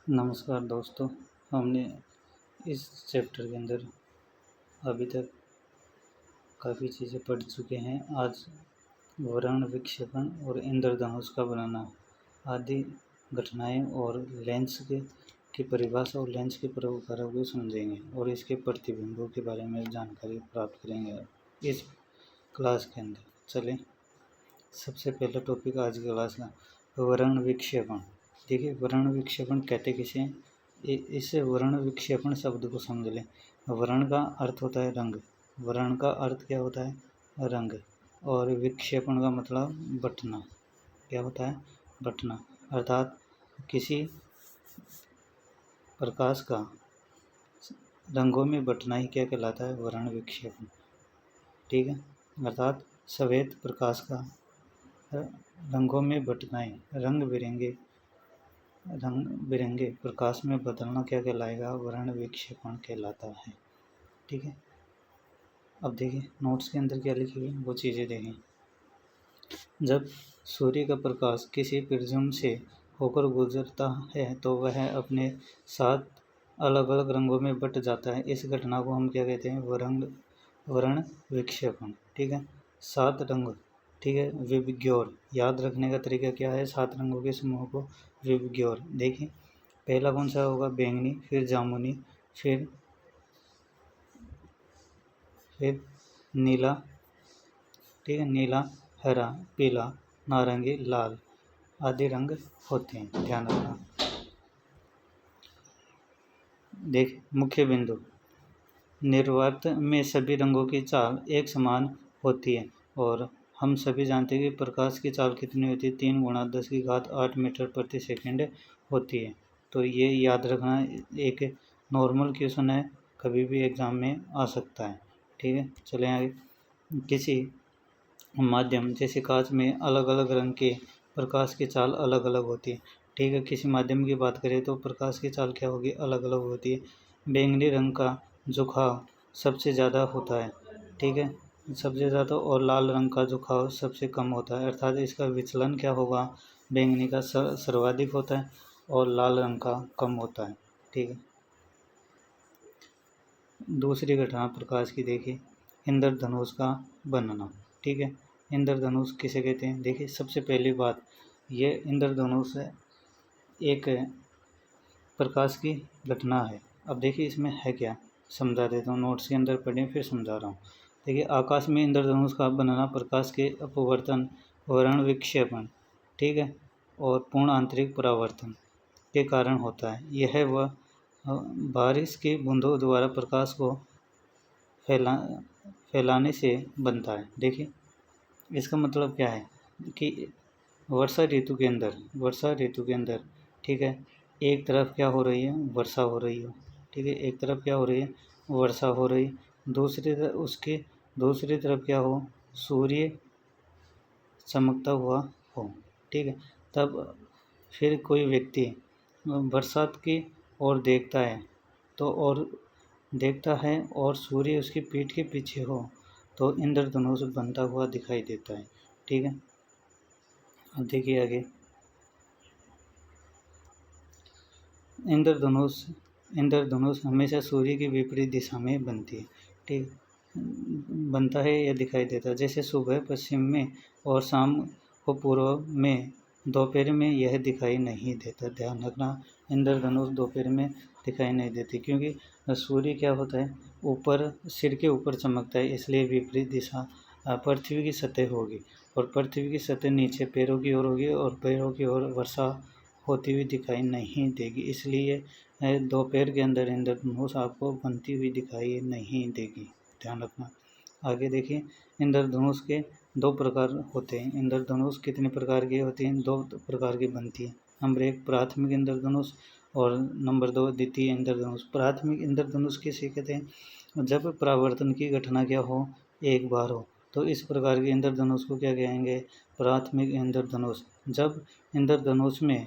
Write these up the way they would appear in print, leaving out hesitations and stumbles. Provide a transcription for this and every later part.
नमस्कार दोस्तों। हमने इस चैप्टर के अंदर अभी तक काफ़ी चीज़ें पढ़ चुके हैं। आज वर्ण विक्षेपण और इंद्रधनुष का बनाना आदि घटनाएं और लेंस की परिभाषा और लेंस के प्रकारों को समझेंगे और इसके प्रतिबिंबों के बारे में जानकारी प्राप्त करेंगे इस क्लास के अंदर। चलें, सबसे पहला टॉपिक आज की क्लास का वर्ण विक्षेपण। देखिए, वर्ण विक्षेपण कहते किसे हैं? इस वर्ण विक्षेपण शब्द को समझ लें। वर्ण का अर्थ होता है रंग। वर्ण का अर्थ क्या होता है? रंग। और विक्षेपण का मतलब बंटना। क्या होता है? बंटना। अर्थात किसी प्रकाश का रंगों में बंटना ही क्या कहलाता है? वर्ण विक्षेपण। ठीक है, अर्थात सफ़ेद प्रकाश का रंगों में बंटना ही रंग बिरंगे प्रकाश में बदलना क्या कहलाएगा? वर्ण विक्षेपण कहलाता है। ठीक है, अब देखिए नोट्स के अंदर क्या लिखी हुई वो चीज़ें देखें। जब सूर्य का प्रकाश किसी प्रिज्म से होकर गुजरता है तो वह अपने 7 अलग अलग रंगों में बट जाता है। इस घटना को हम क्या कहते हैं? वर्ण विक्षेपण। ठीक है, 7 रंग। ठीक है, विबग्योर। याद रखने का तरीका क्या है? 7 रंगों के समूह को विबग्योर। देखिए, पहला कौन सा होगा? बैंगनी, फिर जामुनी, फिर नीला। ठीक है, नीला, हरा, पीला, नारंगी, लाल आदि रंग होते हैं, ध्यान रखना। देख, मुख्य बिंदु। निर्वात में सभी रंगों की चाल एक समान होती है और हम सभी जानते हैं कि प्रकाश की चाल कितनी होती है? 3 × 10⁸ मीटर प्रति सेकंड होती है। तो ये याद रखना, एक नॉर्मल क्वेश्चन है, कभी भी एग्ज़ाम में आ सकता है। ठीक है, चलें आगे। किसी माध्यम जैसे कांच में अलग अलग रंग के प्रकाश की चाल अलग अलग होती है। ठीक है, किसी माध्यम की बात करें तो प्रकाश की चाल क्या होगी? अलग अलग होती है। बैंगनी रंग का झुकाव सबसे ज़्यादा होता है। ठीक है, सबसे ज़्यादा, और लाल रंग का झुकाव सबसे कम होता है। अर्थात इसका विचलन क्या होगा? बैंगनी का सर्वाधिक होता है और लाल रंग का कम होता है। ठीक है, दूसरी घटना प्रकाश की देखिए, इंद्रधनुष का बनना। ठीक है, इंद्रधनुष किसे कहते हैं? देखिए, सबसे पहली बात, ये इंद्रधनुष एक प्रकाश की घटना है। अब देखिए इसमें है क्या, समझा देता हूँ। नोट्स के अंदर पढ़ें, फिर समझा रहा हूँ। देखिए, आकाश में इंद्रधनुष का बनना प्रकाश के अपवर्तन, वर्ण विक्षेपण, ठीक है, और पूर्ण आंतरिक परावर्तन के कारण होता है। यह वह बारिश की बूंदों द्वारा प्रकाश को फैलाने से बनता है। देखिए, इसका मतलब क्या है कि वर्षा ऋतु के अंदर, ठीक है, एक तरफ क्या हो रही है? वर्षा हो रही है। ठीक है, एक तरफ क्या हो रही है? वर्षा हो रही। दूसरी तरफ क्या हो? सूर्य चमकता हुआ हो। ठीक है, तब फिर कोई व्यक्ति बरसात की ओर देखता है और सूर्य उसकी पीठ के पीछे हो तो इंद्रधनुष बनता हुआ दिखाई देता है। ठीक है, अब देखिए आगे। इंद्रधनुष हमेशा सूर्य की विपरीत दिशा में बनती है। ठीक, बनता है या दिखाई देता है। जैसे सुबह पश्चिम में और शाम को पूर्व में, दोपहर में यह दिखाई नहीं देता। ध्यान रखना, इंद्रधनुष दोपहर में दिखाई नहीं देती, क्योंकि सूर्य क्या होता है? ऊपर, सिर के ऊपर चमकता है, इसलिए विपरीत दिशा पृथ्वी की सतह होगी और पृथ्वी की सतह नीचे पैरों की ओर होगी और पैरों की ओर वर्षा होती हुई दिखाई नहीं देगी। इसलिए दोपहर के अंदर इंद्रधनुष आपको बनती हुई दिखाई नहीं देगी। ध्यान रखना। आगे देखिए, इंद्रधनुष के 2 प्रकार होते हैं। इंद्रधनुष कितने प्रकार की होती हैं? 2 प्रकार की बनती है। नंबर 1 प्राथमिक इंद्रधनुष और नंबर 2 द्वितीय इंद्रधनुष। प्राथमिक इंद्रधनुष किसे कहते हैं? जब परावर्तन की घटना क्या हो? एक बार हो, तो इस प्रकार के इंद्रधनुष को क्या कहेंगे? प्राथमिक इंद्रधनुष। जब इंद्रधनुष में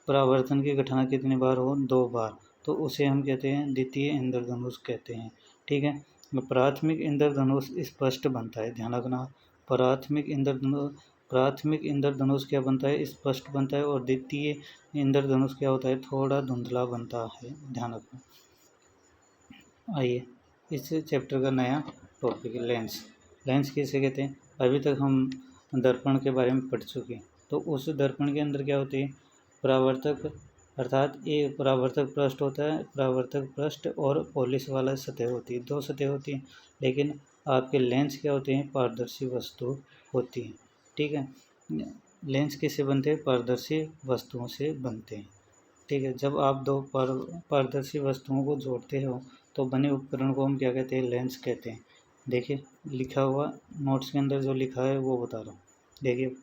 परावर्तन की घटना कितनी बार हो? 2 बार, तो उसे हम कहते हैं द्वितीय इंद्रधनुष कहते हैं। ठीक है, प्राथमिक इंद्रधनुष स्पष्ट बनता है। ध्यान रखना, प्राथमिक इंद्रधनुष क्या बनता है, स्पष्ट बनता है, और द्वितीय इंद्रधनुष क्या होता है, थोड़ा धुंधला बनता है। ध्यान रखना। आइए इस चैप्टर का नया टॉपिक है लेंस। लेंस किसे कहते हैं? अभी तक हम दर्पण के बारे में पढ़ चुके हैं। तो उस दर्पण के अंदर क्या होती है, परावर्तक, अर्थात ये परावर्तक पृष्ठ होता है, परावर्तक पृष्ठ और पॉलिश वाला सतह होती है, दो सतह होती हैं। लेकिन आपके लेंस क्या होते हैं, पारदर्शी वस्तु होती है। ठीक है, लेंस किससे बनते हैं, पारदर्शी वस्तुओं से बनते हैं। ठीक है, जब आप दो पारदर्शी वस्तुओं को जोड़ते हो तो बने उपकरण को हम क्या कहते हैं, लेंस कहते हैं। देखिए लिखा हुआ नोट्स के अंदर जो लिखा है वो बता रहा हूँ। देखिए,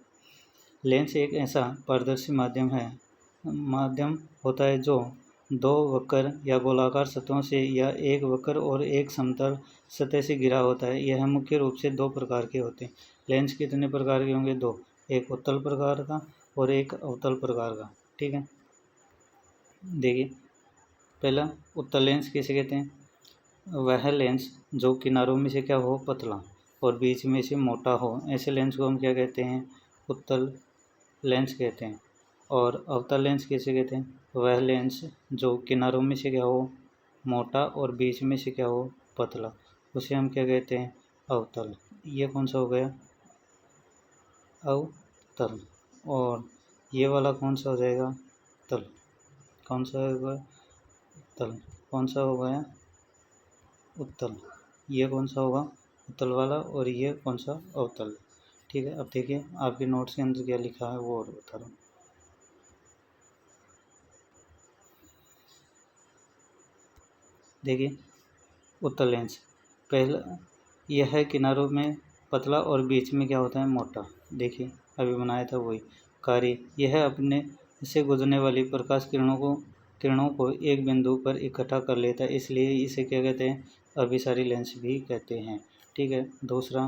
लेंस एक ऐसा पारदर्शी माध्यम होता है जो दो वक्र या गोलाकार सतहों से या एक वक्र और एक समतल सतह से घिरा होता है। यह मुख्य रूप से दो प्रकार के होते हैं। लेंस कितने प्रकार के होंगे, दो, एक उत्तल प्रकार का और एक अवतल प्रकार का। ठीक है, देखिए पहला उत्तल लेंस किसे कहते हैं, वह लेंस जो किनारों में से क्या हो, पतला, और बीच में से मोटा हो, ऐसे लेंस को हम क्या कहते हैं, उत्तल लेंस कहते हैं। और अवतल लेंस किसे कहते हैं, वह लेंस जो किनारों में से क्या हो, मोटा, और बीच में से क्या हो, पतला, उसे हम क्या कहते हैं, अवतल। ये कौन सा हो गया, अवतल। और ये वाला कौन सा हो जाएगा, तल। कौन सा होगा, तल। कौन सा हो गया, उत्तल। ये कौन सा होगा, उत्तल वाला, और ये कौन सा, अवतल। ठीक है, अब देखिए आपके नोट्स के अंदर क्या लिखा है वो और बता रहा हूँ। देखिए उत्तल लेंस, पहला यह है किनारों में पतला और बीच में क्या होता है, मोटा। देखिए अभी बनाया था वही। कार्य, यह अपने से गुजरने वाली प्रकाश किरणों को एक बिंदु पर इकट्ठा कर लेता है, इसलिए इसे क्या कहते हैं, अभिसारी लेंस भी कहते हैं। ठीक है, दूसरा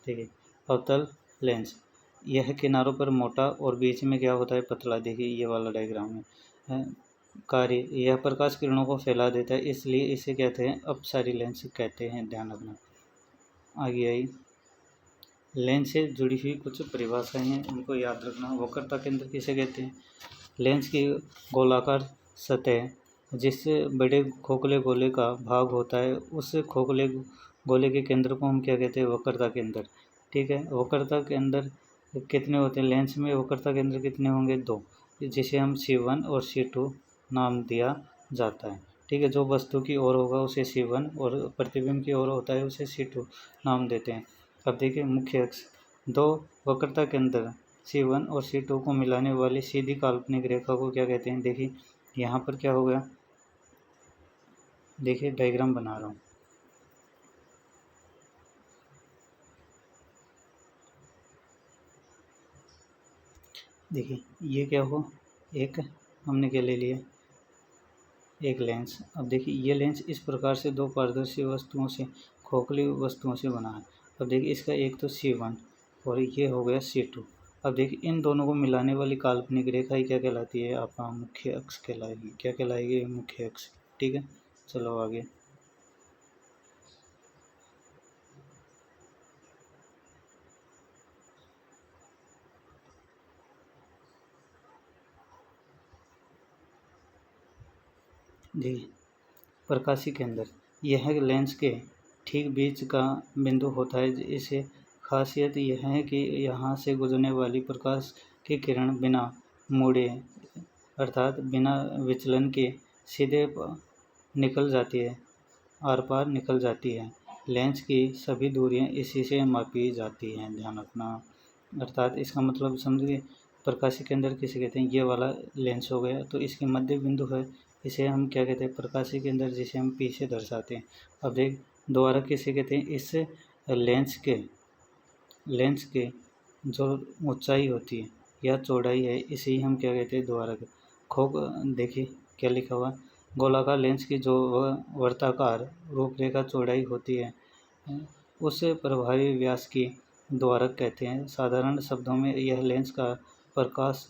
देखिए अवतल लेंस, यह किनारों पर मोटा और बीच में क्या होता है, पतला। देखिए ये वाला डायग्राम है। कार्य, यह प्रकाश किरणों को फैला देता है, इसलिए इसे कहते हैं अपसारी लेंस कहते हैं। ध्यान रखना। आगे आई लेंस से जुड़ी हुई कुछ परिभाषाएं हैं, उनको याद रखना। वक्रता केंद्र किसे कहते हैं, लेंस की गोलाकार सतह जिससे बड़े खोखले गोले का भाग होता है, उस खोखले गोले के केंद्र को हम क्या कहते हैं, वक्रता केंद्र। ठीक है, वक्रता केंद्र कितने होते हैं, लेंस में वक्रता केंद्र कितने होंगे, दो, जिसे हम C1 और C2 नाम दिया जाता है। ठीक है, जो वस्तु की ओर होगा उसे C1 और प्रतिबिंब की ओर होता है उसे C2 नाम देते हैं। अब देखिए मुख्य अक्ष, दो वक्रता केंद्र C1 और C2 को मिलाने वाली सीधी काल्पनिक रेखा को क्या कहते हैं। देखिए यहाँ पर क्या हो गया, देखिए डायग्राम बना रहा हूँ। देखिए ये क्या हुआ, एक हमने क्या ले लिया, एक लेंस। अब देखिए ये लेंस इस प्रकार से दो पारदर्शी वस्तुओं से, खोखली वस्तुओं से बना है। अब देखिए इसका एक तो C1 और ये हो गया C2। अब देखिए इन दोनों को मिलाने वाली काल्पनिक रेखा ही क्या कहलाती है, आपका मुख्य अक्ष कहलाएगी। क्या कहलाएगी, मुख्य अक्ष। ठीक है, चलो आगे। देखिए प्रकाशी केंद्र, यह लेंस के ठीक बीच का बिंदु होता है। इसे खासियत यह है कि यहाँ से गुजरने वाली प्रकाश की किरण बिना मुड़े, अर्थात बिना विचलन के सीधे निकल जाती है, आर पार निकल जाती है। लेंस की सभी दूरियाँ इसी से मापी जाती हैं। ध्यान रखना। अर्थात इसका मतलब समझिए, प्रकाशी केंद्र किसे कहते हैं, ये वाला लेंस हो गया, तो इसके मध्य बिंदु है, इसे हम क्या कहते हैं, प्रकाशी केंद्र, जिसे हम पी से दर्शाते हैं। अब देख दोबारा किसे कहते हैं, इस लेंस के जो ऊंचाई होती है या चौड़ाई है, इसे ही हम क्या कहते हैं, द्वारक। देखिए क्या लिखा हुआ, गोलाकार लेंस की जो वर्ताकार रूपरेखा चौड़ाई होती है उस प्रभावी व्यास की द्वारक कहते हैं। साधारण शब्दों में यह लेंस का प्रकाश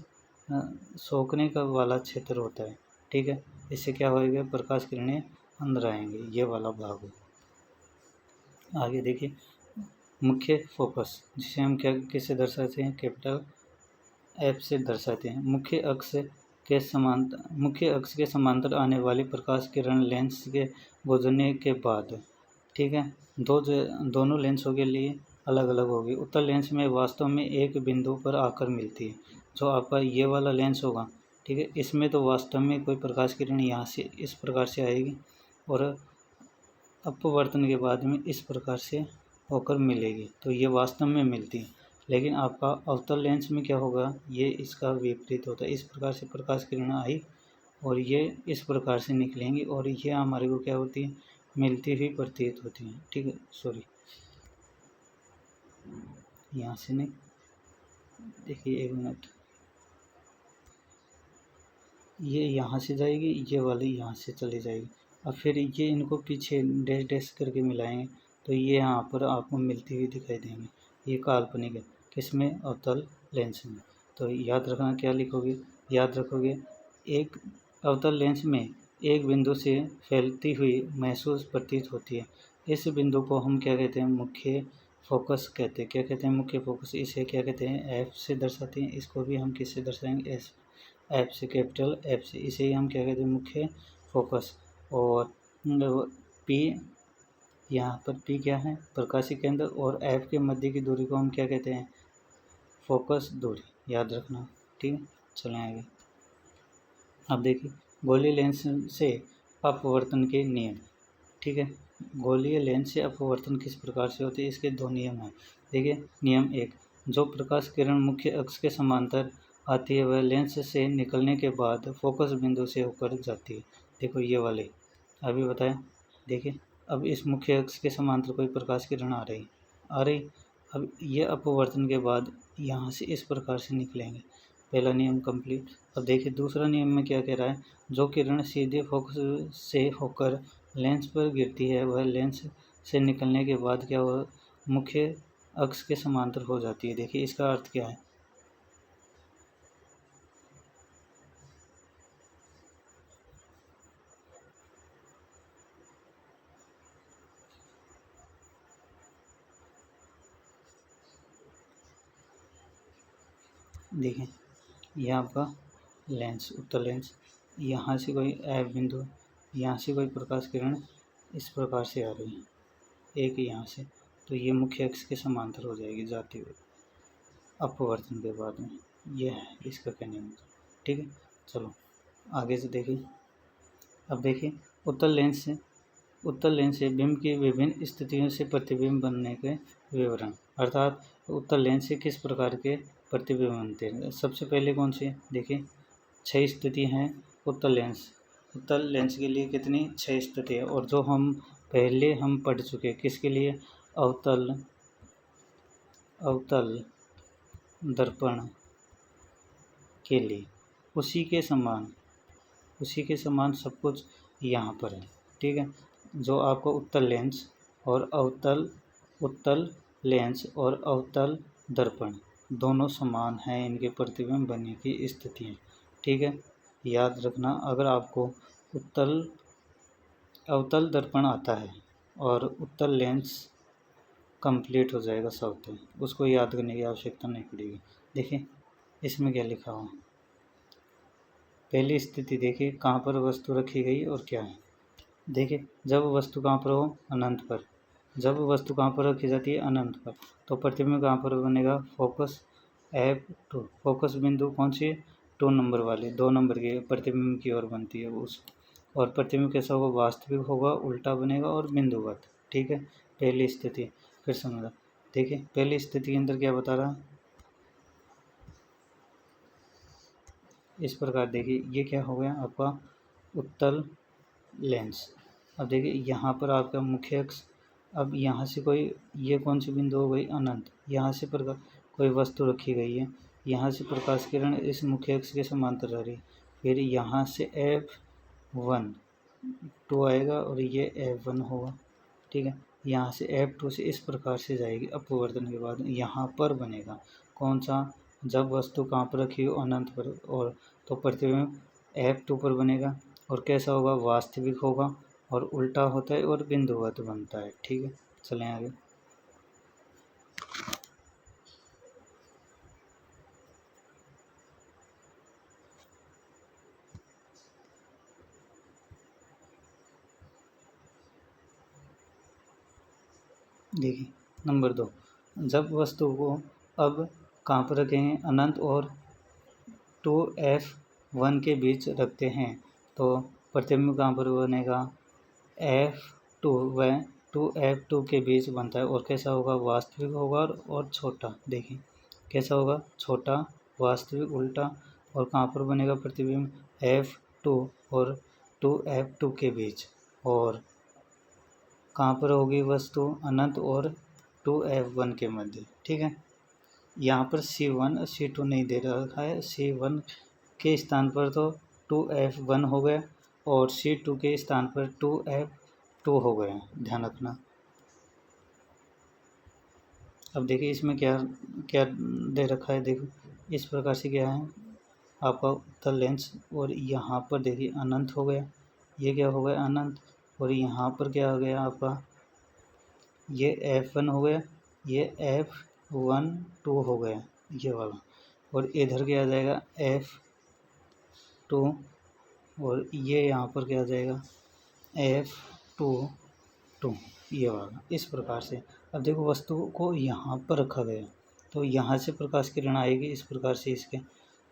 सोखने का वाला क्षेत्र होता है। ठीक है, इससे क्या होएगा, प्रकाश किरणें अंदर आएंगे, ये वाला भाग हो। आगे देखिए मुख्य फोकस, जिसे हम क्या किससे दर्शाते हैं, कैपिटल एफ से दर्शाते हैं। मुख्य अक्ष के समांतर आने वाली प्रकाश किरण लेंस के गुजरने के बाद, ठीक है, दोनों लेंसों के लिए अलग अलग होगी। उत्तल लेंस में वास्तव में एक बिंदु पर आकर मिलती है। जो आपका ये वाला लेंस होगा, ठीक है, इसमें तो वास्तव में कोई प्रकाश किरण यहाँ से इस प्रकार से आएगी और अपवर्तन के बाद में इस प्रकार से होकर मिलेगी, तो ये वास्तव में मिलती है। लेकिन आपका अवतल लेंस में क्या होगा, ये इसका विपरीत होता है। इस प्रकार से प्रकाश किरण आई और ये इस प्रकार से निकलेंगी और ये हमारे को क्या होती है, मिलती हुई प्रतीत होती है। ठीक है, सॉरी, यहाँ से नहीं, देखिए एक मिनट, ये यहाँ से जाएगी, ये वाली यहाँ से चली जाएगी। अब फिर ये इनको पीछे डैश डैश करके मिलाएंगे तो ये यहाँ पर आपको मिलती हुई दिखाई देंगी। ये काल्पनिक है, किसमें, अवतल लेंस में। तो याद रखना, क्या लिखोगे, याद रखोगे, एक अवतल लेंस में एक बिंदु से फैलती हुई महसूस प्रतीत होती है। इस बिंदु को हम क्या कहते हैं, मुख्य फोकस कहते हैं। क्या कहते हैं, मुख्य फोकस। इसे क्या कहते हैं, एफ से दर्शाते हैं। इसको भी हम किससे दर्शाएंगे, एस, एफ से, कैपिटल एफ से। इसे ही हम क्या कहते हैं, मुख्य फोकस। और पी, यहाँ पर पी क्या है, प्रकाशी केंद्र, और एफ के मध्य की दूरी को हम क्या कहते हैं, फोकस दूरी। याद रखना, ठीक है। चलें आगे। अब देखिए, गोलीय लेंस से अपवर्तन के नियम, ठीक है। गोलीय लेंस से अपवर्तन किस प्रकार से होते हैं, इसके दो नियम हैं। देखिए, नियम एक, जो प्रकाश किरण मुख्य अक्ष के समांतर आती है वह लेंस से निकलने के बाद फोकस बिंदु से होकर जाती है। देखो ये वाले अभी बताया। देखिए, अब इस मुख्य अक्ष के समांतर कोई प्रकाश किरण आ रही, अब ये अपवर्तन के बाद यहाँ से इस प्रकार से निकलेंगे। पहला नियम कंप्लीट। अब देखिए दूसरा नियम में क्या कह रहा है, जो किरण सीधे फोकस से होकर लेंस पर गिरती है वह लेंस से निकलने के बाद क्या हो, मुख्य अक्ष के समांतर हो जाती है। देखिए इसका अर्थ क्या है, देखिए यह आपका लेंस, उत्तल लेंस, यहाँ से कोई एफ बिंदु, यहाँ से कोई प्रकाश किरण इस प्रकार से आ रही है, एक यहाँ से, तो ये मुख्य अक्ष के समांतर हो जाएगी जाती हुई अपवर्तन के बाद में। यह है इसका कहने का, ठीक है। चलो आगे से देखिए। अब देखिए, उत्तल लेंस से बिंब की विभिन्न स्थितियों से प्रतिबिंब बनने के विवरण, अर्थात उत्तल लेंस से किस प्रकार के प्रतिबिंब बनते हैं। सबसे पहले कौन सी, देखिए 6 स्थिति हैं उत्तल लेंस के लिए। कितनी, 6 स्थिति है। और जो हम पहले हम पढ़ चुके, किसके लिए, अवतल दर्पण के लिए, उसी के समान सब कुछ यहाँ पर है, ठीक है। जो आपको उत्तल लेंस और अवतल दर्पण दोनों समान हैं, इनके प्रतिबिंब बनने की स्थितियाँ, ठीक है। याद रखना, अगर आपको अवतल दर्पण आता है और उत्तल लेंस कंप्लीट हो जाएगा सब, तो उसको याद करने की आवश्यकता नहीं पड़ेगी। देखिए इसमें क्या लिखा हुआ, पहली स्थिति देखिए, कहाँ पर वस्तु रखी गई और क्या है। देखिए जब वस्तु कहाँ पर हो, अनंत पर। जब वस्तु कहाँ पर रखी जाती है, अनंत पर, तो प्रतिबिंब कहाँ पर बनेगा, फोकस F2। फोकस बिंदु कौन सी है, 2 नंबर वाली, 2 नंबर के प्रतिबिंब की ओर बनती है उस, और प्रतिबिंब कैसा होगा, वास्तविक होगा, उल्टा बनेगा और बिंदुवत, ठीक है। पहली स्थिति, फिर समझा। देखिए पहली स्थिति के अंदर क्या बता रहा है, इस प्रकार। देखिए ये क्या हो गया आपका उत्तल लेंस। अब देखिए यहाँ पर आपका मुख्य अक्ष, अब यहाँ से कोई, ये कौन सी बिंदु हो गई, अनंत, यहाँ से कोई वस्तु रखी गई है, यहाँ से प्रकाश किरण इस मुख्य अक्ष के समांतर रह रही, फिर यहाँ से F1 2 आएगा और ये F1 होगा, ठीक है। यहाँ से F2 से इस प्रकार से जाएगी, अपवर्तन के बाद यहाँ पर बनेगा कौन सा, जब वस्तु कहाँ पर रखी हो, अनंत पर, और तो प्रतिबिंब F2 पर बनेगा और कैसा होगा, वास्तविक होगा और उल्टा होता है और बिंदुवत बनता है, ठीक है। चलें आगे। देखिए नंबर 2, जब वस्तु को अब कहाँ पर रखेंगे, अनंत और 2f1 के बीच रखते हैं तो प्रतिबिंब कहाँ पर बनेगा, f2 व 2f2 के बीच बनता है और कैसा होगा, वास्तविक होगा और छोटा। देखिए कैसा होगा, छोटा, वास्तविक, उल्टा, और कहाँ पर बनेगा प्रतिबिंब, f2 और 2f2 के बीच, और कहाँ पर होगी वस्तु, अनंत और 2f1 के मध्य। ठीक है, यहाँ पर C1 C2 नहीं दे रखा है, C1 के स्थान पर तो 2f1 हो गया और C2 के स्थान पर 2f2 हो गया, ध्यान रखना। अब देखिए इसमें क्या क्या दे रखा है, देखो इस प्रकार से क्या है आपका उत्तल लेंस, और यहाँ पर देखिए अनंत हो गया, ये क्या हो गया अनंत, और यहाँ पर क्या हो गया आपका, ये f1 हो गया, ये f1 2 हो गया ये वाला, और इधर क्या आ जाएगा f2, और ये यहाँ पर क्या आ जाएगा f2 2 ये वाला, इस प्रकार से। अब देखो वस्तु को यहाँ पर रखा गया तो यहाँ से प्रकाश किरण आएगी इस प्रकार से इसके,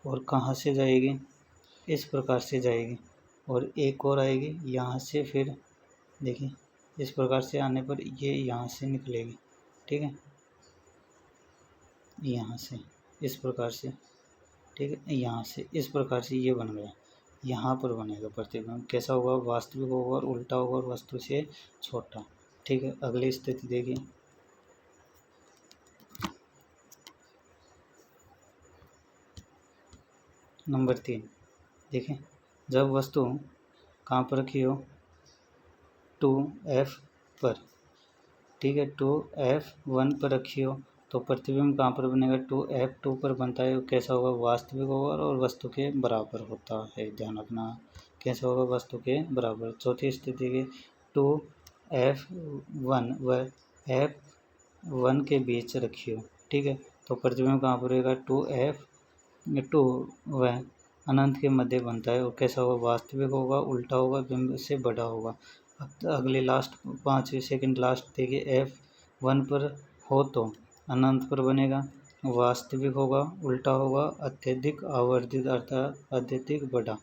और कहाँ से जाएगी, इस प्रकार से जाएगी, और एक और आएगी यहाँ से, फिर देखिए इस प्रकार से आने पर ये यहाँ से निकलेगी। ठीक है, यहाँ से इस प्रकार से, ठीक है, यहाँ से इस प्रकार से ये बन गया, यहाँ पर बनेगा प्रतिबिंब, कैसा होगा, वास्तविक होगा और उल्टा होगा और वस्तु से छोटा। ठीक है, अगली स्थिति देखिए, नंबर 3, देखिए जब वस्तु कहाँ पर रखी हो, 2f पर, ठीक है, 2f1 पर रखी हो तो प्रतिबिंब कहाँ पर बनेगा, 2f2 पर बनता है, कैसा होगा, वास्तविक होगा और वस्तु के बराबर होता है, ध्यान रखना, कैसा होगा, वस्तु के बराबर। चौथी स्थिति के 2f1 व f1 के बीच रखी हो, ठीक है, तो प्रतिबिंब कहाँ पर रहेगा, 2f2 व अनंत के मध्य बनता है और कैसा होगा, वास्तविक होगा, उल्टा होगा, बिंब से बड़ा होगा। अब अगले लास्ट 5 सेकंड लास्ट देखिए, f1 पर हो तो अनंत पर बनेगा, वास्तविक होगा, उल्टा होगा, अत्यधिक आवर्धित अर्थात अत्यधिक बड़ा।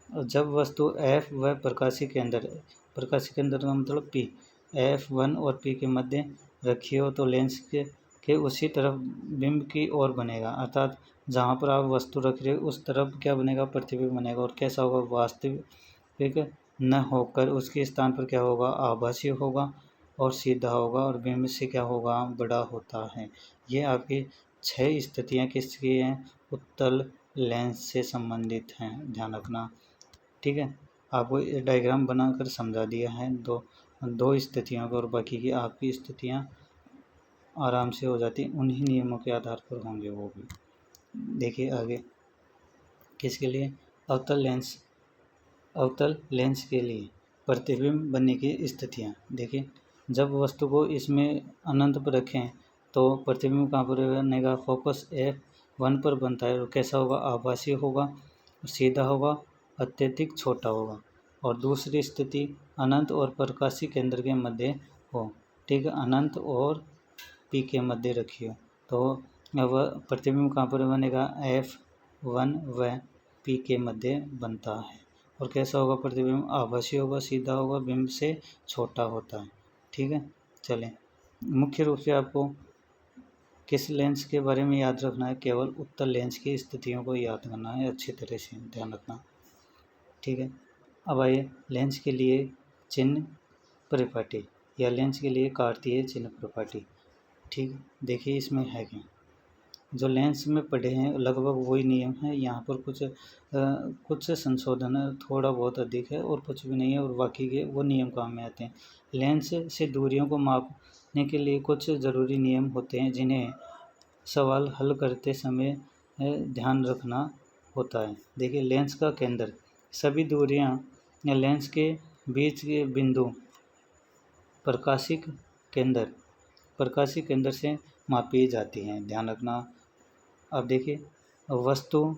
जब वस्तु f व प्रकाशी केंद्र का मतलब p, f1 और p के मध्य रखी हो तो लेंस के उसी तरफ बिंब की ओर बनेगा, अर्थात जहाँ पर आप वस्तु रख रहे हो उस तरफ क्या बनेगा, प्रतिबिंब बनेगा, और कैसा होगा, वास्तविक न होकर उसके स्थान पर क्या होगा, आभासी होगा और सीधा होगा और बिंब से क्या होगा, बड़ा होता है। ये आपकी 6 स्थितियाँ किसकी हैं, उत्तल लेंस से संबंधित हैं, ध्यान रखना। ठीक है, आपको ये डायग्राम बनाकर समझा दिया है दो स्थितियों को, और बाकी की आपकी स्थितियाँ आराम से हो जाती, उन्हीं नियमों के आधार पर होंगे वो भी। देखिए आगे किसके लिए, अवतल लेंस के लिए प्रतिबिंब बनने की स्थितियाँ। देखिए जब वस्तु को इसमें अनंत पर रखें तो प्रतिबिंब कहाँ पर बनेगा, फोकस f1 पर बनता है और कैसा होगा, आभासी होगा, सीधा होगा, अत्यधिक छोटा होगा। और दूसरी स्थिति अनंत और प्रकाशी केंद्र के मध्य हो, ठीक है, अनंत और p के मध्य रखिए तो अब प्रतिबिंब कहाँ पर बनेगा, f1 व p के मध्य बनता है और कैसा होगा, प्रतिबिंब आभासी होगा, सीधा होगा, बिंब से छोटा होता है। ठीक है, चलें, मुख्य रूप से आपको किस लेंस के बारे में याद रखना है, केवल उत्तल लेंस की स्थितियों को याद करना है, अच्छी तरह से ध्यान रखना। ठीक है, अब आइए लेंस के लिए चिन्ह परिपाटी या लेंस के लिए कार्तीय चिन्ह परिपाटी। ठीक, देखिए इसमें है क्या, जो लेंस में पढ़े हैं लगभग वही नियम है, यहाँ पर कुछ संशोधन थोड़ा बहुत अधिक है और कुछ भी नहीं है, और बाकी के वो नियम काम में आते हैं। लेंस से दूरियों को मापने के लिए कुछ ज़रूरी नियम होते हैं जिन्हें सवाल हल करते समय ध्यान रखना होता है। देखिए लेंस का केंद्र, सभी दूरियाँ या लेंस के बीच के बिंदु प्रकाशिक केंद्र से मापी जाती हैं, ध्यान रखना। अब देखिए वस्तु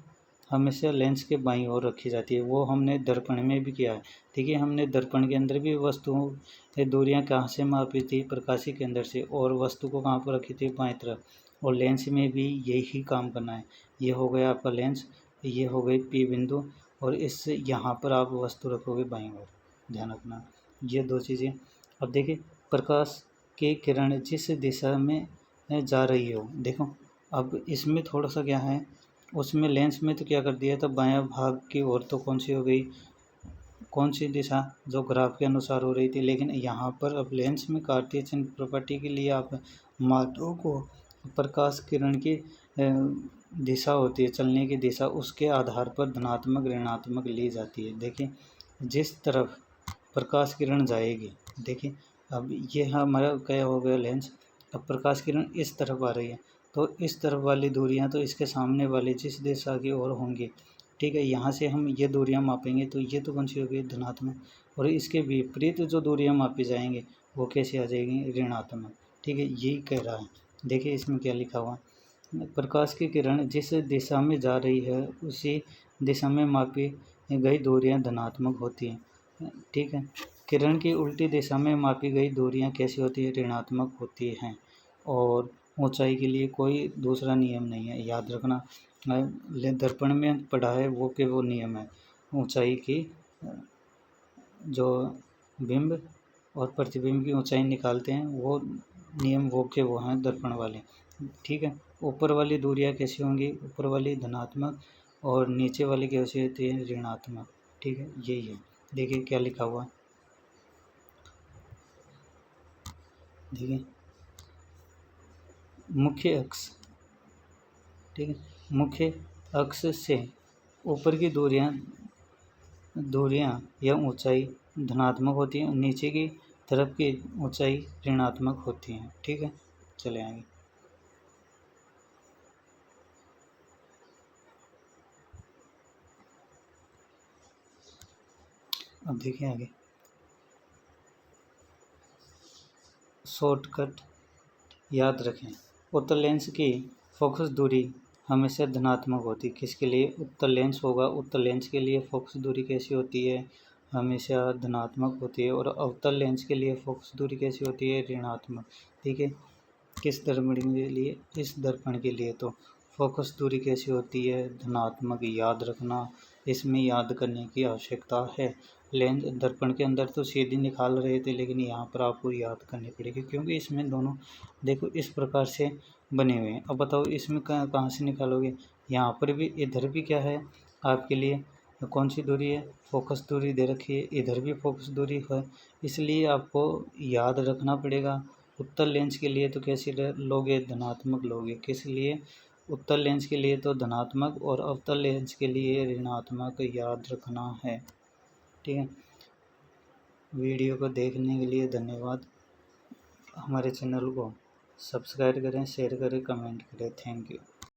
हमेशा लेंस के बाईं ओर रखी जाती है। वो हमने दर्पण में भी किया है। देखिए हमने दर्पण के अंदर भी वस्तुओं की दूरियां कहाँ से मापी थी, प्रकाशीय केंद्र से, और वस्तु को कहाँ पर रखी थी, बाईं तरफ। और लेंस में भी यही काम करना है। ये हो गया आपका लेंस, ये हो गई पी बिंदु, और इस यहाँ पर आप वस्तु रखोगे बाईं ओर, ध्यान रखना ये दो चीज़ें। अब देखिए प्रकाश की किरण जिस दिशा में जा रही हो, देखो अब इसमें थोड़ा सा क्या है, उसमें लेंस में तो क्या कर दिया था, बायां भाग की ओर तो कौन सी हो गई, कौन सी दिशा जो ग्राफ के अनुसार हो रही थी। लेकिन यहाँ पर अब लेंस में कार्तीय चिन्ह प्रॉपर्टी के लिए आप मात्रों को प्रकाश किरण की दिशा होती है, चलने की दिशा, उसके आधार पर धनात्मक ऋणात्मक ली जाती है। देखिए जिस तरफ प्रकाश किरण जाएगी, देखिए अब ये हमारा क्या हो गया लेंस, अब प्रकाश किरण इस तरफ आ रही है तो इस तरफ वाली दूरियां तो इसके सामने वाली जिस दिशा की ओर होंगी, ठीक है, यहाँ से हम ये दूरियां मापेंगे तो ये तो कौन सी होगी, धनात्मक, और इसके विपरीत जो दूरियां मापी जाएंगी वो कैसे आ जाएगी, ऋणात्मक। ठीक है, यही कह रहा है। देखिए इसमें क्या लिखा हुआ, प्रकाश की किरण जिस दिशा में जा रही है उसी दिशा में मापी गई दूरियां धनात्मक होती हैं। ठीक है, किरण की उल्टी दिशा में मापी गई दूरियां कैसी होती है, ऋणात्मक होती हैं। और ऊंचाई के लिए कोई दूसरा नियम नहीं है, याद रखना। दर्पण में पढ़ा है वो के वो नियम है, ऊंचाई की, जो बिंब और प्रतिबिंब की ऊंचाई निकालते हैं वो नियम वो के वो हैं दर्पण वाले। ठीक है, ऊपर वाली दूरियां कैसी होंगी, ऊपर वाली धनात्मक और नीचे वाली कैसी होती है, ऋणात्मक। ठीक है, यही है। देखिए क्या लिखा हुआ, देखिए मुख्य अक्ष, ठीक है, मुख्य अक्ष से ऊपर की दूरियां या ऊंचाई धनात्मक होती है, नीचे की तरफ की ऊंचाई ऋणात्मक होती हैं। ठीक है, चले आगे। अब देखिए आगे, शॉर्टकट याद रखें, उत्तल लेंस की फोकस दूरी हमेशा धनात्मक होती है। किसके लिए, उत्तल लेंस होगा, उत्तल लेंस के लिए फोकस दूरी कैसी होती है, हमेशा धनात्मक होती है। और अवतल लेंस के लिए फोकस दूरी कैसी होती है, ऋणात्मक। ठीक है, किस दर्पण के लिए, इस दर्पण के लिए तो फोकस दूरी कैसी होती है, धनात्मक, याद रखना। इसमें याद करने की आवश्यकता है। लेंस दर्पण के अंदर तो सीधी निकाल रहे थे, लेकिन यहाँ पर आपको याद करनी पड़ेगी क्योंकि इसमें दोनों देखो इस प्रकार से बने हुए हैं। अब बताओ इसमें कहाँ से निकालोगे, यहाँ पर भी, इधर भी क्या है आपके लिए, कौन सी दूरी है, फोकस दूरी दे रखी है, इधर भी फोकस दूरी है, इसलिए आपको याद रखना पड़ेगा। उत्तल लेंस के लिए तो कैसे लोगे, धनात्मक लोगे। किस लिए, उत्तल लेंस के लिए तो धनात्मक और अवतल लेंस के लिए ऋणात्मक, याद रखना है। ठीक है, वीडियो को देखने के लिए धन्यवाद। हमारे चैनल को सब्सक्राइब करें, शेयर करें, कमेंट करें। Thank you.